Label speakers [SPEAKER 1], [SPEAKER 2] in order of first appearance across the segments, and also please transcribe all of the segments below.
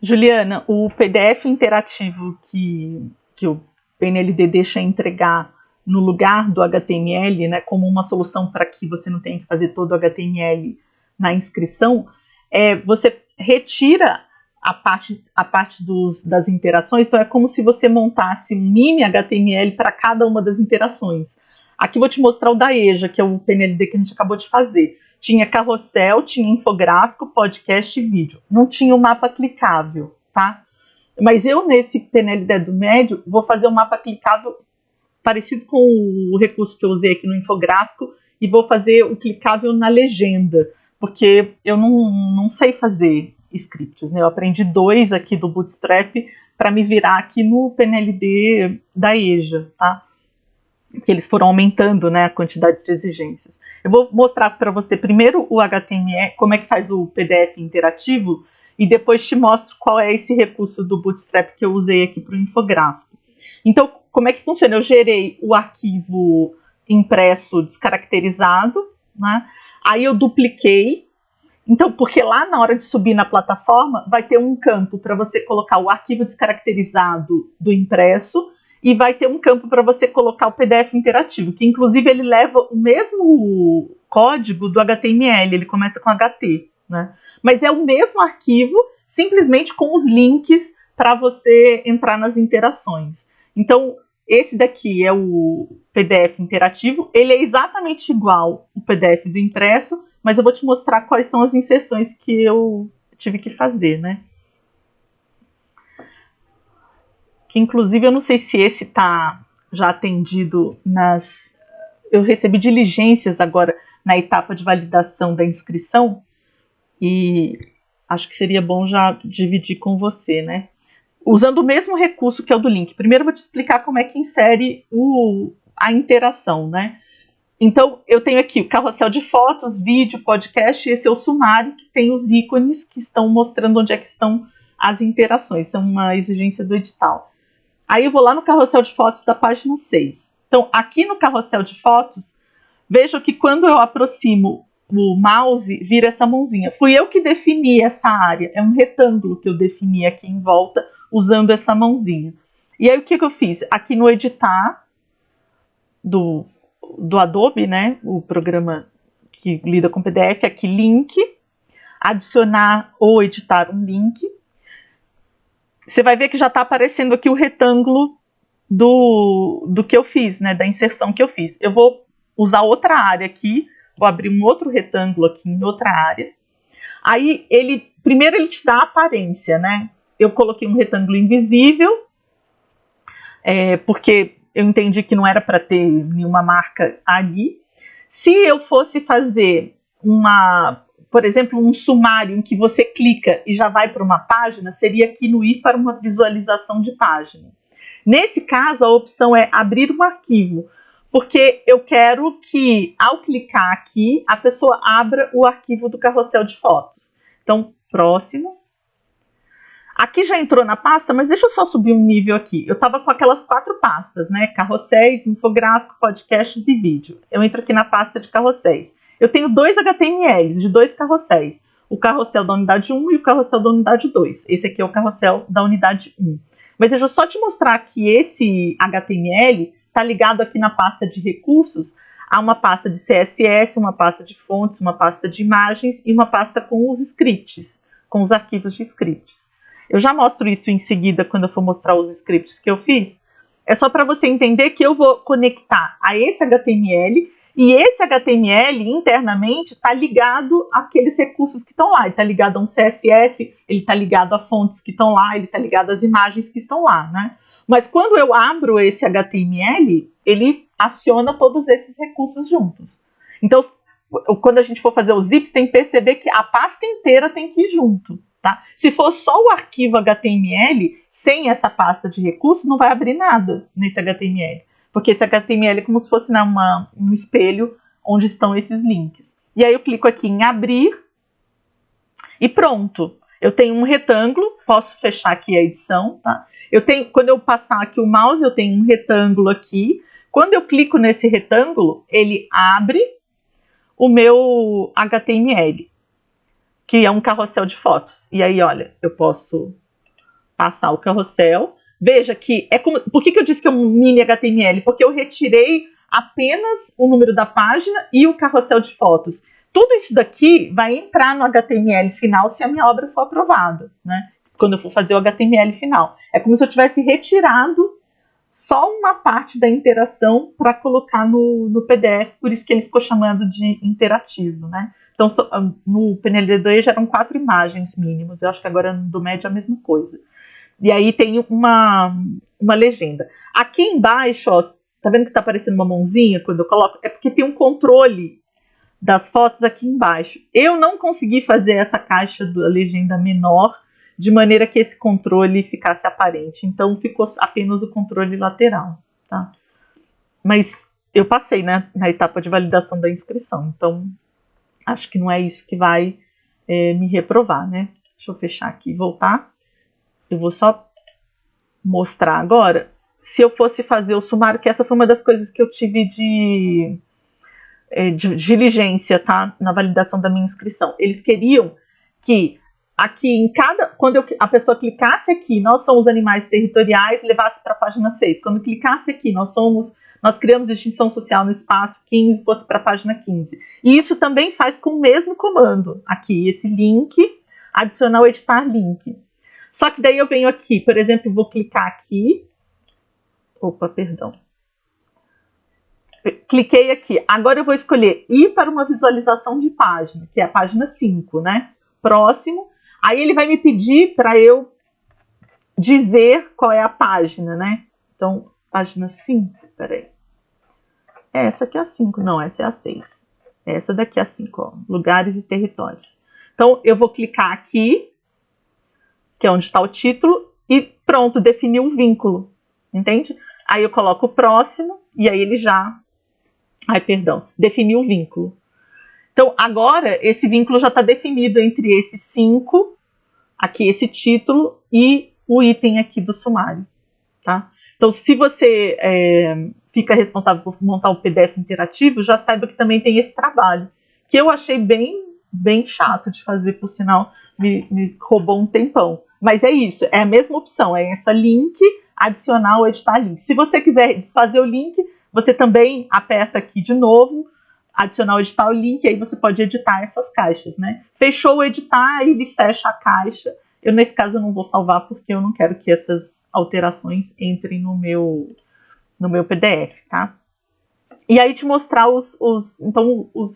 [SPEAKER 1] Juliana, o PDF interativo que o PNLD deixa entregar no lugar do HTML, né, como uma solução para que você não tenha que fazer todo o HTML na inscrição, você retira a parte das interações, então é como se você montasse um mini HTML para cada uma das interações. Aqui vou te mostrar o da EJA, que é o PNLD que a gente acabou de fazer. Tinha carrossel, tinha infográfico, podcast e vídeo. Não tinha o mapa clicável, tá? Mas eu, nesse PNLD do médio, vou fazer um mapa clicável parecido com o recurso que eu usei aqui no infográfico e vou fazer o clicável na legenda, porque eu não sei fazer scripts, né? Eu aprendi 2 aqui do Bootstrap para me virar aqui no PNLD da EJA, tá? Que eles foram aumentando, né, a quantidade de exigências. Eu vou mostrar para você primeiro o HTML, como é que faz o PDF interativo, e depois te mostro qual é esse recurso do Bootstrap que eu usei aqui para o infográfico. Então, como é que funciona? Eu gerei o arquivo impresso descaracterizado, né? Aí eu dupliquei. Então, porque lá na hora de subir na plataforma, vai ter um campo para você colocar o arquivo descaracterizado do impresso e vai ter um campo para você colocar o PDF interativo, que inclusive ele leva o mesmo código do HTML, ele começa com HT, né? Mas é o mesmo arquivo, simplesmente com os links para você entrar nas interações. Então, esse daqui é o PDF interativo, ele é exatamente igual ao PDF do impresso, mas eu vou te mostrar quais são as inserções que eu tive que fazer, né? Que, inclusive, eu não sei se esse está já atendido nas... Eu recebi diligências agora na etapa de validação da inscrição e acho que seria bom já dividir com você, né? Usando o mesmo recurso que é o do link. Primeiro eu vou te explicar como é que insere a interação, né? Então, eu tenho aqui o carrossel de fotos, vídeo, podcast, e esse é o sumário, que tem os ícones que estão mostrando onde é que estão as interações. Isso é uma exigência do edital. Aí eu vou lá no carrossel de fotos da página 6. Então, aqui no carrossel de fotos, veja que quando eu aproximo o mouse, vira essa mãozinha. Fui eu que defini essa área. É um retângulo que eu defini aqui em volta, usando essa mãozinha. E aí, o que eu fiz? Aqui no editar do Adobe, né, o programa que lida com PDF, aqui link, adicionar ou editar um link. Você vai ver que já está aparecendo aqui o retângulo do que eu fiz, né, da inserção que eu fiz. Eu vou usar outra área aqui, vou abrir um outro retângulo aqui em outra área. Aí, primeiro ele te dá a aparência, né? Eu coloquei um retângulo invisível, porque eu entendi que não era para ter nenhuma marca ali. Se eu fosse fazer por exemplo, um sumário em que você clica e já vai para uma página, seria aqui no ir para uma visualização de página. Nesse caso, a opção é abrir um arquivo, porque eu quero que, ao clicar aqui, a pessoa abra o arquivo do carrossel de fotos. Então, próximo. Aqui já entrou na pasta, mas deixa eu só subir um nível aqui. Eu estava com aquelas 4 pastas, né? Carrosséis, infográfico, podcasts e vídeo. Eu entro aqui na pasta de carrosséis. Eu tenho 2 HTMLs de 2 carrosséis. O carrossel da unidade 1 e o carrossel da unidade 2. Esse aqui é o carrossel da unidade 1. Mas deixa eu só te mostrar que esse HTML está ligado aqui na pasta de recursos a uma pasta de CSS, uma pasta de fontes, uma pasta de imagens e uma pasta com os scripts, com os arquivos de scripts. Eu já mostro isso em seguida quando eu for mostrar os scripts que eu fiz. É só para você entender que eu vou conectar a esse HTML e esse HTML internamente está ligado àqueles recursos que estão lá. Ele está ligado a um CSS, ele está ligado a fontes que estão lá, ele está ligado às imagens que estão lá, né? Mas quando eu abro esse HTML, ele aciona todos esses recursos juntos. Então, quando a gente for fazer os zips, tem que perceber que a pasta inteira tem que ir junto. Tá? Se for só o arquivo HTML, sem essa pasta de recursos, não vai abrir nada nesse HTML. Porque esse HTML é como se fosse um espelho onde estão esses links. E aí eu clico aqui em abrir e pronto. Eu tenho um retângulo, posso fechar aqui a edição, tá? Quando eu passar aqui o mouse, eu tenho um retângulo aqui. Quando eu clico nesse retângulo, ele abre o meu HTML, que é um carrossel de fotos. E aí, olha, eu posso passar o carrossel. Veja que é como. Por que eu disse que é um mini HTML? Porque eu retirei apenas o número da página e o carrossel de fotos. Tudo isso daqui vai entrar no HTML final se a minha obra for aprovada, né? Quando eu for fazer o HTML final. É como se eu tivesse retirado só uma parte da interação para colocar no PDF, por isso que ele ficou chamado de interativo, né? Então, no PNLD eram 4 imagens mínimas, eu acho que agora no do médio é a mesma coisa. E aí tem uma legenda. Aqui embaixo, ó, tá vendo que tá aparecendo uma mãozinha quando eu coloco? É porque tem um controle das fotos aqui embaixo. Eu não consegui fazer essa caixa da legenda menor de maneira que esse controle ficasse aparente. Então ficou apenas o controle lateral, tá? Mas eu passei, né, na etapa de validação da inscrição. Então acho que não é isso que vai me reprovar, né? Deixa eu fechar aqui e voltar. Eu vou só mostrar agora. Se eu fosse fazer o sumário, que essa foi uma das coisas que eu tive de diligência, tá? Na validação da minha inscrição. Eles queriam que aqui em cada, quando a pessoa clicasse aqui, nós somos animais territoriais, levasse para a página 6. Quando clicasse aqui, nós criamos distinção social no espaço 15, fosse para a página 15. E isso também faz com o mesmo comando. Aqui, esse link, adicionar o editar link. Só que daí eu venho aqui, por exemplo, vou clicar aqui. Opa, perdão. Cliquei aqui. Agora eu vou escolher ir para uma visualização de página, que é a página 5, né? Próximo. Aí ele vai me pedir para eu dizer qual é a página, né? Então, página 5, peraí. Essa aqui é a 5, não, essa é a 6. Essa daqui é a 5, ó, lugares e territórios. Então, eu vou clicar aqui, que é onde está o título, e pronto, definiu o vínculo, entende? Aí eu coloco o próximo, e aí ele já... Ai, perdão, definiu o vínculo. Então, agora, esse vínculo já está definido entre esses 5, aqui esse título, e o item aqui do sumário, tá? Então, se você fica responsável por montar o PDF interativo, já saiba que também tem esse trabalho, que eu achei bem chato de fazer, por sinal, me roubou um tempão. Mas é isso, é a mesma opção, é essa link, adicionar ou editar link. Se você quiser desfazer o link, você também aperta aqui de novo, adicionar ou editar o link, aí você pode editar essas caixas, né? Fechou o editar, ele fecha a caixa. Eu, nesse caso, eu não vou salvar porque eu não quero que essas alterações entrem no meu PDF, tá? E aí te mostrar os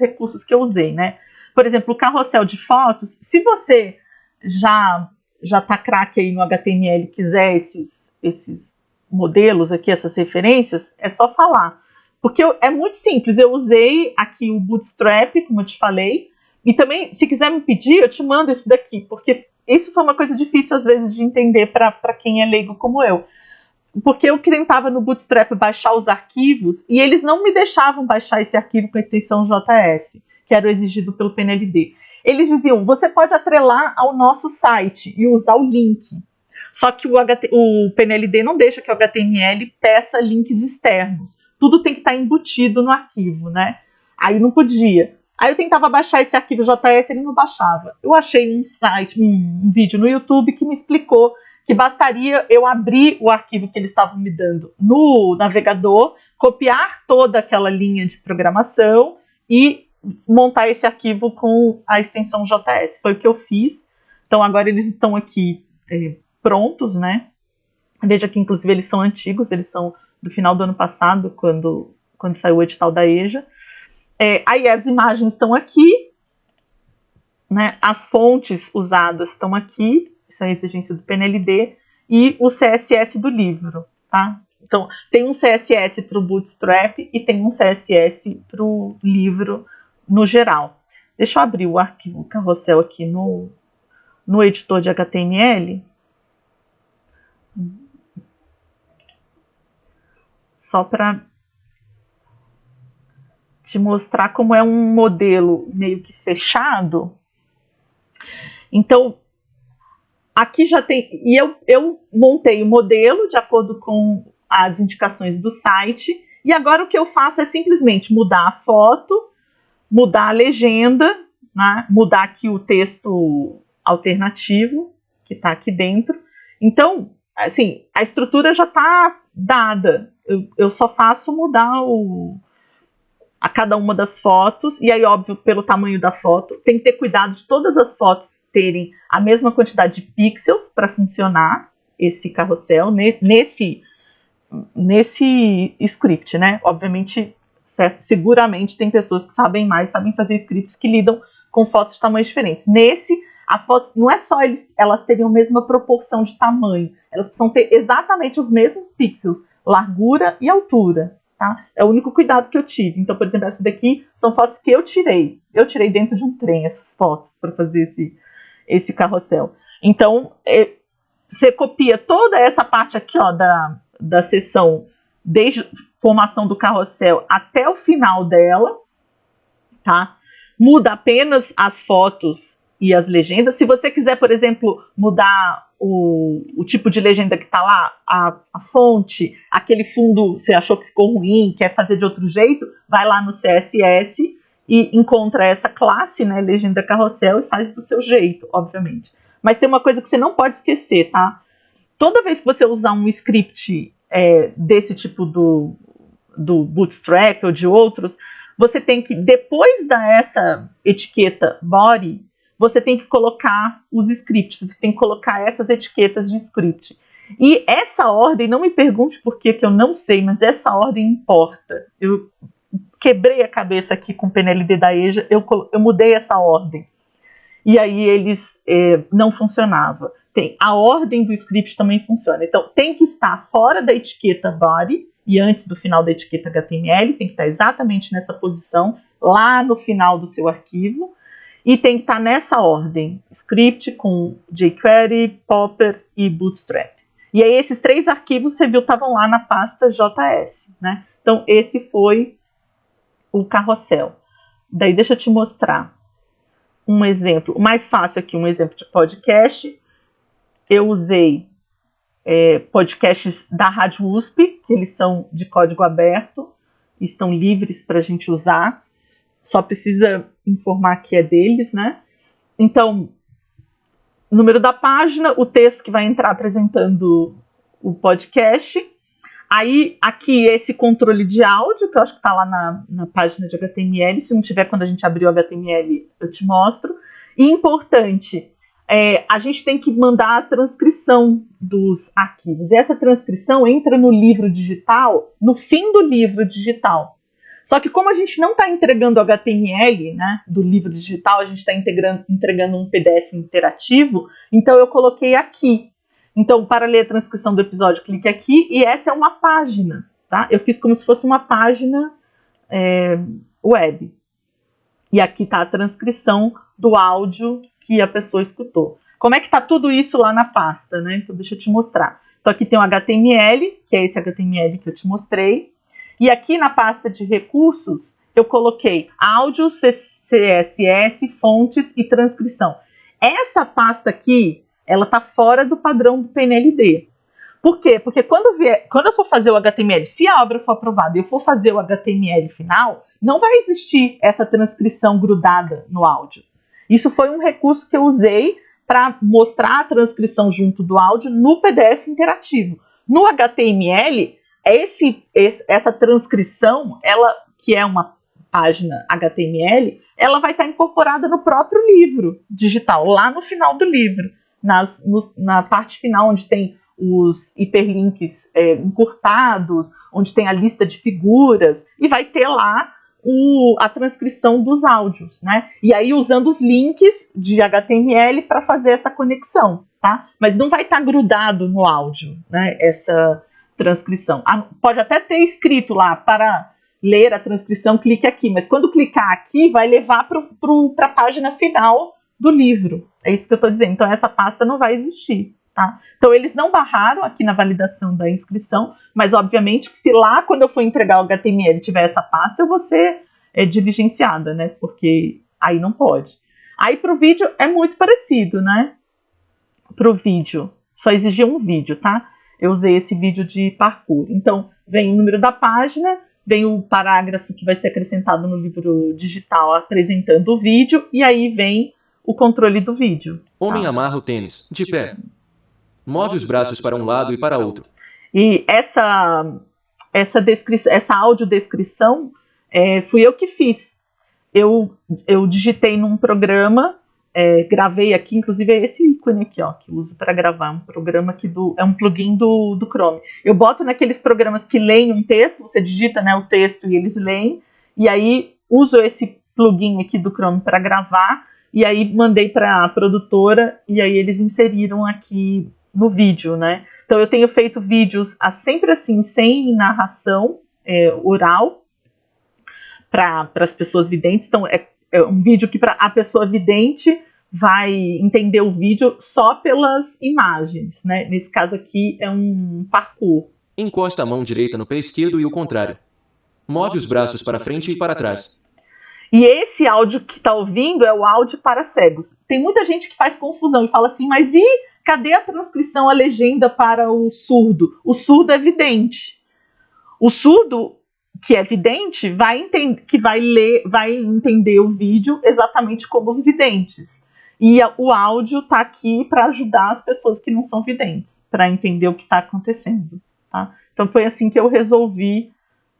[SPEAKER 1] recursos que eu usei, né? Por exemplo, o carrossel de fotos, se você já tá craque aí no HTML e quiser esses modelos aqui, essas referências, é só falar. Porque é muito simples, eu usei aqui o Bootstrap, como eu te falei, e também, se quiser me pedir, eu te mando isso daqui, porque isso foi uma coisa difícil, às vezes, de entender para quem é leigo como eu. Porque eu tentava no Bootstrap baixar os arquivos, e eles não me deixavam baixar esse arquivo com a extensão JS, que era o exigido pelo PNLD. Eles diziam, você pode atrelar ao nosso site e usar o link. Só que o PNLD não deixa que o HTML peça links externos. Tudo tem que estar embutido no arquivo, né? Aí não podia. Aí eu tentava baixar esse arquivo JS, ele não baixava. Eu achei um vídeo no YouTube que me explicou que bastaria eu abrir o arquivo que eles estavam me dando no navegador, copiar toda aquela linha de programação e montar esse arquivo com a extensão JS. Foi o que eu fiz. Então agora eles estão aqui prontos, né? Veja que inclusive eles são antigos, eles são do final do ano passado, quando saiu o edital da EJA. Aí as imagens estão aqui, né? As fontes usadas estão aqui, isso é a exigência do PNLD, e o CSS do livro, tá? Então, tem um CSS para o Bootstrap e tem um CSS para o livro no geral. Deixa eu abrir o arquivo carrossel aqui no editor de HTML. Só para te mostrar como é um modelo meio que fechado. Então, aqui já tem... E eu montei o modelo de acordo com as indicações do site. E agora o que eu faço é simplesmente mudar a foto, mudar a legenda, né? Mudar aqui o texto alternativo, que está aqui dentro. Então, assim, a estrutura já está dada. Eu só faço mudar a cada uma das fotos, e aí, óbvio, pelo tamanho da foto, tem que ter cuidado de todas as fotos terem a mesma quantidade de pixels para funcionar esse carrossel nesse script, né? Obviamente, seguramente tem pessoas que sabem mais, sabem fazer scripts que lidam com fotos de tamanhos diferentes. As fotos, não é só elas terem a mesma proporção de tamanho, elas precisam ter exatamente os mesmos pixels, largura e altura. Tá? É o único cuidado que eu tive. Então, por exemplo, essa daqui são fotos que eu tirei. Eu tirei dentro de um trem essas fotos para fazer esse carrossel. Então, você copia toda essa parte aqui, ó, da seção, desde a formação do carrossel até o final dela, tá? Muda apenas as fotos e as legendas. Se você quiser, por exemplo, mudar o tipo de legenda que está lá, a fonte, aquele fundo você achou que ficou ruim, quer fazer de outro jeito, vai lá no CSS e encontra essa classe, né, legenda carrossel, e faz do seu jeito, obviamente. Mas tem uma coisa que você não pode esquecer, tá? Toda vez que você usar um script desse tipo do Bootstrap ou de outros, você tem que, depois dessa etiqueta body, você tem que colocar os scripts, você tem que colocar essas etiquetas de script. E essa ordem, não me pergunte por que eu não sei, mas essa ordem importa. Eu quebrei a cabeça aqui com o PNLD da EJA, eu mudei essa ordem. E aí eles não funcionava. A ordem do script também funciona. Então, tem que estar fora da etiqueta body e antes do final da etiqueta HTML, tem que estar exatamente nessa posição, lá no final do seu arquivo. E tem que estar nessa ordem, script com jQuery, Popper e Bootstrap. E aí esses 3 arquivos, você viu, estavam lá na pasta JS, né? Então esse foi o carrossel. Daí deixa eu te mostrar um exemplo, o mais fácil aqui, um exemplo de podcast. Eu usei podcasts da Rádio USP, que eles são de código aberto, estão livres para a gente usar. Só precisa informar que é deles, né? Então, número da página, o texto que vai entrar apresentando o podcast. Aí, aqui, esse controle de áudio, que eu acho que está lá na página de HTML. Se não tiver, quando a gente abrir o HTML, eu te mostro. E importante, a gente tem que mandar a transcrição dos arquivos. E essa transcrição entra no livro digital, no fim do livro digital. Só que como a gente não está entregando o HTML, né, do livro digital, a gente está entregando um PDF interativo, então eu coloquei aqui. Então, para ler a transcrição do episódio, clique aqui, e essa é uma página, tá? Eu fiz como se fosse uma página web. E aqui está a transcrição do áudio que a pessoa escutou. Como é que está tudo isso lá na pasta, né? Então, deixa eu te mostrar. Então, aqui tem o HTML, que é esse HTML que eu te mostrei. E aqui na pasta de recursos, eu coloquei áudio, CSS, fontes e transcrição. Essa pasta aqui, ela está fora do padrão do PNLD. Por quê? Porque quando eu for fazer o HTML, se a obra for aprovada e eu for fazer o HTML final, não vai existir essa transcrição grudada no áudio. Isso foi um recurso que eu usei para mostrar a transcrição junto do áudio no PDF interativo. No HTML, essa transcrição, ela, que é uma página HTML, ela vai estar incorporada no próprio livro digital, lá no final do livro, na parte final, onde tem os hiperlinks encurtados, onde tem a lista de figuras, e vai ter lá a transcrição dos áudios, né? E aí usando os links de HTML para fazer essa conexão, tá? Mas não vai estar grudado no áudio, né? Essa transcrição. Pode até ter escrito lá, para ler a transcrição, clique aqui, mas quando clicar aqui, vai levar para a página final do livro. É isso que eu estou dizendo. Então, essa pasta não vai existir. Tá? Então, eles não barraram aqui na validação da inscrição, mas, obviamente, que se lá, quando eu for entregar o HTML, tiver essa pasta, eu vou ser diligenciada, né? Porque aí não pode. Aí, para o vídeo, é muito parecido, né? Para o vídeo, só exigia um vídeo, tá? Eu usei esse vídeo de parkour. Então, vem o número da página, vem o parágrafo que vai ser acrescentado no livro digital apresentando o vídeo, e aí vem o controle do vídeo.
[SPEAKER 2] Homem amarra o tênis, de pé. Move os braços para um lado e para outro.
[SPEAKER 1] E essa audiodescrição fui eu que fiz. Eu digitei num programa, gravei aqui, inclusive é esse ícone aqui, ó, que eu uso para gravar, um programa aqui é um plugin do Chrome. Eu boto naqueles programas que leem um texto, você digita, né, o texto e eles leem, e aí uso esse plugin aqui do Chrome para gravar, e aí mandei para a produtora, e aí eles inseriram aqui no vídeo, né? Então eu tenho feito vídeos sempre assim, sem narração oral, para as pessoas videntes. Então é um vídeo que a pessoa vidente vai entender o vídeo só pelas imagens, né? Nesse caso aqui é um parkour.
[SPEAKER 2] Encosta a mão direita no pé esquerdo e o contrário. Move os braços para frente e para trás.
[SPEAKER 1] E esse áudio que está ouvindo é o áudio para cegos. Tem muita gente que faz confusão e fala assim, mas cadê a transcrição, a legenda para o surdo? O surdo é vidente. O surdo que é vidente vai entender o vídeo exatamente como os videntes. E o áudio está aqui para ajudar as pessoas que não são videntes, para entender o que está acontecendo. Tá? Então foi assim que eu resolvi,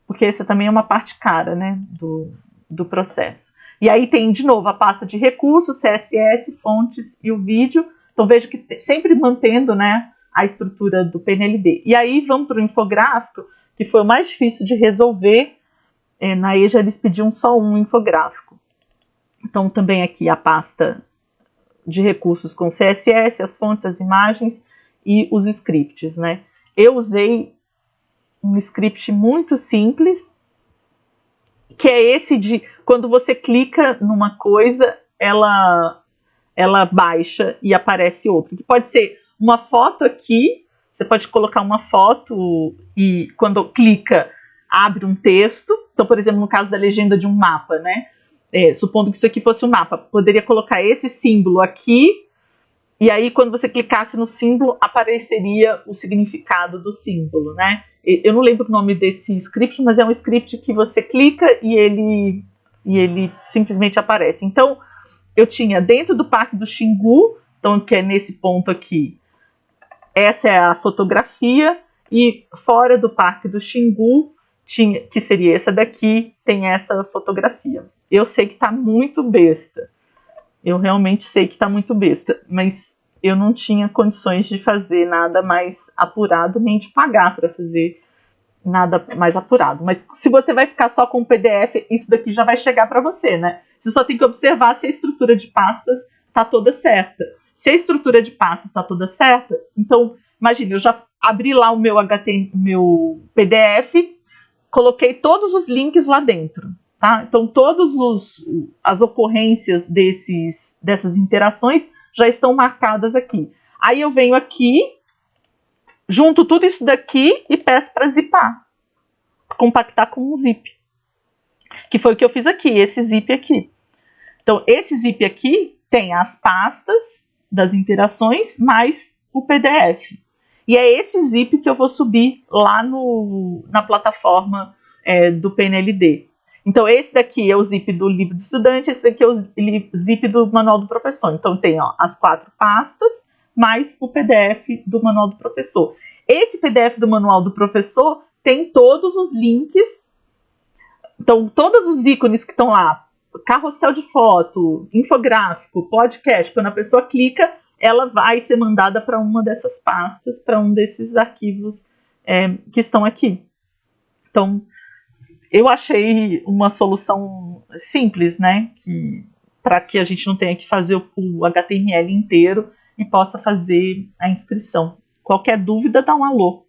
[SPEAKER 1] porque essa também é uma parte cara, né, do processo. E aí tem, de novo, a pasta de recursos, CSS, fontes e o vídeo. Então vejo que sempre mantendo, né, a estrutura do PNLD. E aí vamos para o infográfico, que foi o mais difícil de resolver. Na EJA eles pediam só um infográfico. Então também aqui a pasta de recursos com CSS, as fontes, as imagens e os scripts, né? Eu usei um script muito simples, que é esse de quando você clica numa coisa, ela baixa e aparece outra. Que pode ser uma foto aqui, você pode colocar uma foto e quando clica, abre um texto. Então, por exemplo, no caso da legenda de um mapa, né? Supondo que isso aqui fosse um mapa, poderia colocar esse símbolo aqui, e aí quando você clicasse no símbolo, apareceria o significado do símbolo, né? Eu não lembro o nome desse script, mas é um script que você clica e ele simplesmente aparece. Então, eu tinha dentro do Parque do Xingu, então, que é nesse ponto aqui, essa é a fotografia, e fora do Parque do Xingu, que seria essa daqui, tem essa fotografia. Eu sei que está muito besta. Eu realmente sei que está muito besta, mas eu não tinha condições de fazer nada mais apurado, nem de pagar para fazer nada mais apurado. Mas se você vai ficar só com o PDF, isso daqui já vai chegar para você, né? Você só tem que observar se a estrutura de pastas está toda certa. Se a estrutura de pastas está toda certa, então, imagine, eu já abri lá o meu PDF, coloquei todos os links lá dentro. Tá? Então, todas as ocorrências dessas interações já estão marcadas aqui. Aí eu venho aqui, junto tudo isso daqui e peço para zipar, compactar com um zip. Que foi o que eu fiz aqui, esse zip aqui. Então, esse zip aqui tem as pastas das interações mais o PDF. E é esse zip que eu vou subir lá na plataforma do PNLD. Então, esse daqui é o zip do livro do estudante, esse daqui é o zip do manual do professor. Então, tem as 4 pastas, mais o PDF do manual do professor. Esse PDF do manual do professor tem todos os links, então, todos os ícones que estão lá, carrossel de foto, infográfico, podcast, quando a pessoa clica, ela vai ser mandada para uma dessas pastas, para um desses arquivos que estão aqui. Então, eu achei uma solução simples, né? Para que a gente não tenha que fazer o HTML inteiro e possa fazer a inscrição. Qualquer dúvida, dá um alô.